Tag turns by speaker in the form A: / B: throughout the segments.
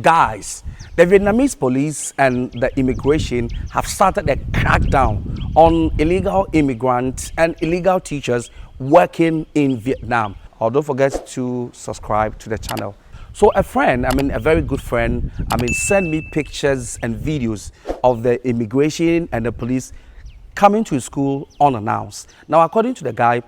A: Guys, the Vietnamese police and the immigration have started a crackdown on illegal immigrants and illegal teachers working in Vietnam. Don't forget to subscribe to the channel. So a friend, a very good friend, sent me pictures and videos of the immigration and the police coming to his school unannounced. Now, according to the guy,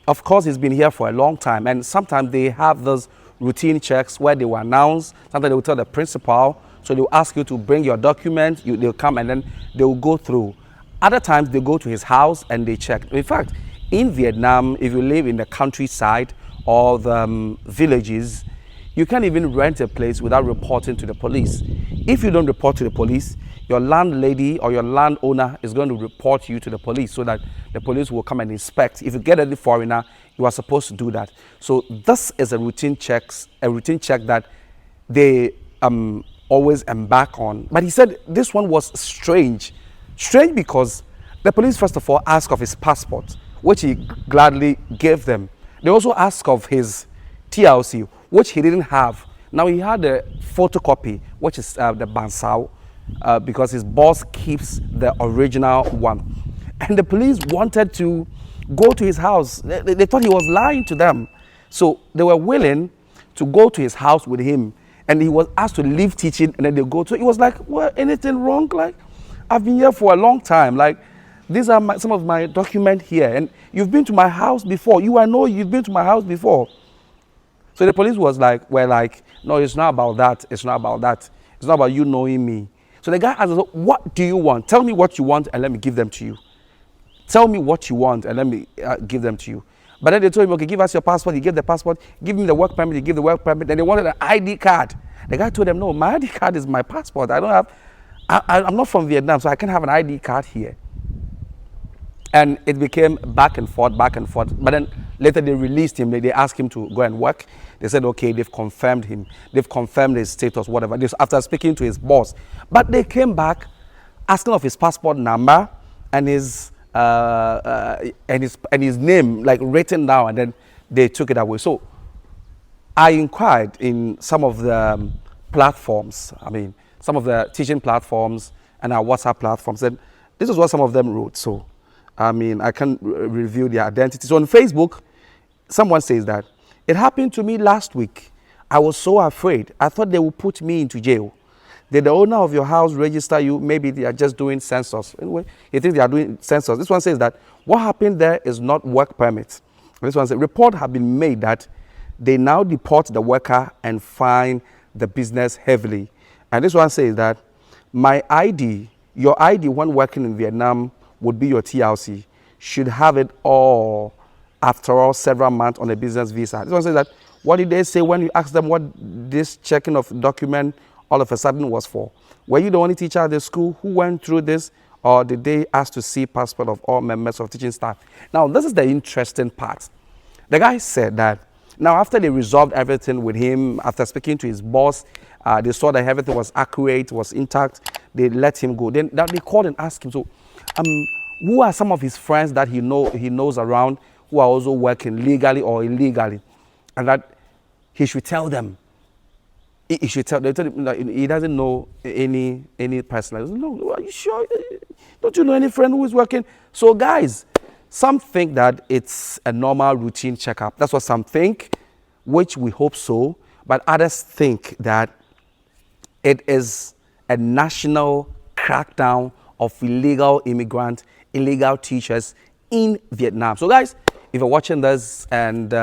A: of course, he's been here for a long time, and sometimes they have those routine checks where they will announce, sometimes they will tell the principal, so they will ask you to bring your document, they'll come and then they will go through. Other times they go to his house and they check. In fact, in Vietnam, if you live in the countryside or the villages, you can't even rent a place without reporting to the police. If you don't report to the police, your landlady or your landowner is going to report you to the police so that the police will come and inspect. If you get any foreigner, you are supposed to do that. So this is a routine check that they always embark on. But he said this one was strange. Strange because the police first of all asked of his passport, which he gladly gave them. They also asked of his TLC, which he didn't have. Now he had a photocopy, which is the Bansao, because his boss keeps the original one. And the police wanted to go to his house. They thought he was lying to them. So they were willing to go to his house with him. And he was asked to leave teaching and then they go to, he was like, well, anything wrong? Like, I've been here for a long time. Like, these are some of my documents here. And you've been to my house before. I know you've been to my house before. So the police was like, no, it's not about that. It's not about that. It's not about you knowing me. So the guy asked, what do you want? Tell me what you want and let me give them to you. Tell me what you want and let me give them to you. But then they told him, okay, give us your passport. He gave the passport. Give him the work permit. He gave the work permit. Then they wanted an ID card. The guy told them, no, my ID card is my passport. I'm not from Vietnam, so I can't have an ID card here. And it became back and forth. But then later they released him. They asked him to go and work. They said, okay, they've confirmed him. They've confirmed his status, whatever. This after speaking to his boss. But they came back asking of his passport number and his name, like written down, and then they took it away. So I inquired in some of the platforms, some of the teaching platforms and our WhatsApp platforms, and this is what some of them wrote. So I can reveal their identity. So on Facebook, someone says that it happened to me last week. I was so afraid. I thought they would put me into jail. Did the owner of your house register you? Maybe they are just doing census. Anyway, you think they are doing census. This one says that what happened there is not work permit. This one says report have been made that they now deport the worker and fine the business heavily. And this one says that my ID, your ID when working in Vietnam would be your TLC. Should have it all after all several months on a business visa. This one says that what did they say when you asked them what this checking of document all of a sudden was for? Were you the only teacher at the school who went through this, or did they ask to see passport of all members of teaching staff? Now, this is the interesting part. The guy said that now after they resolved everything with him, after speaking to his boss, they saw that everything was accurate, was intact, they let him go. Then they called and asked him, so who are some of his friends that he knows around who are also working legally or illegally, and that he should tell them. He should tell. They told him that he doesn't know any person. Said, no, are you sure? Don't you know any friend who is working? So guys, some think that it's a normal routine checkup. That's what some think, which we hope so. But others think that it is a national crackdown of illegal immigrants, illegal teachers in Vietnam. So guys, if you're watching this and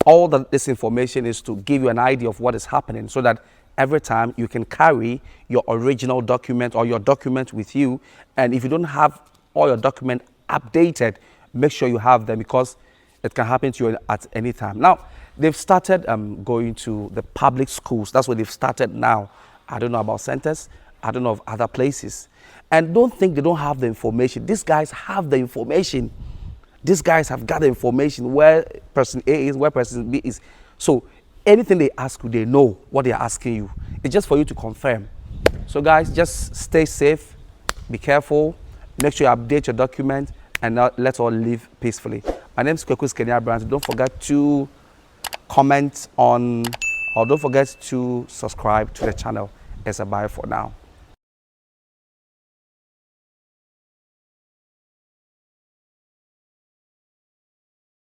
A: all that this information is to give you an idea of what is happening so that every time you can carry your original document or your document with you. And if you don't have all your document updated, make sure you have them because it can happen to you at any time. Now, they've started going to the public schools. That's what they've started now. I don't know about centers. I don't know of other places. And don't think they don't have the information. These guys have the information. These guys have got the information where person A is, where person B is. So anything they ask you, they know what they are asking you. It's just for you to confirm. So guys, just stay safe, be careful, make sure you update your document, and let's all live peacefully. My name is Kwekus Kenya Brandt. Don't forget to comment on Or don't forget to subscribe to the channel. It's a bye for now.